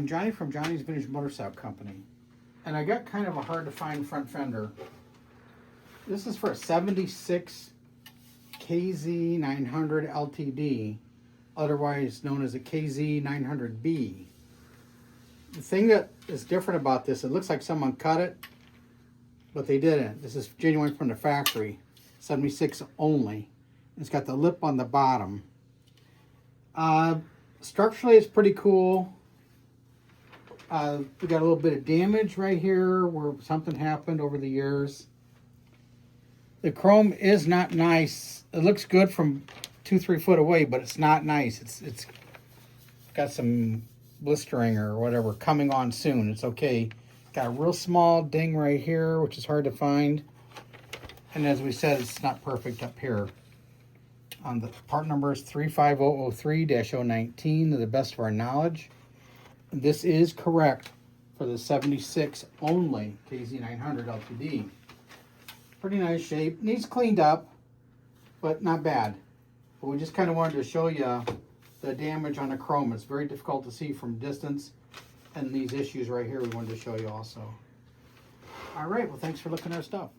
I'm Johnny from Johnny's Vintage Motorcycle Company, and I got kind of a hard to find front fender. This is for a 76 KZ900 LTD, otherwise known as a KZ900B. The thing that is different about this, it looks like someone cut it, but they didn't. This is genuine from the factory, 76 only. It's got the lip on the bottom. Structurally, it's pretty cool. We got a little bit of damage right here where something happened over the years. The chrome is not nice. It looks good from 2-3 foot away, but it's not nice. It's got some blistering or whatever coming on soon. It's okay. Got a real small ding right here, which is hard to find. And as we said, it's not perfect up here. The part number is 35003-019 to the best of our knowledge. This is correct for the 76 only KZ900 LTD. Pretty nice shape. Needs cleaned up, but not bad. But we just kind of wanted to show you the damage on the chrome. It's very difficult to see from distance. And these issues right here we wanted to show you also. All right, well, thanks for looking at our stuff.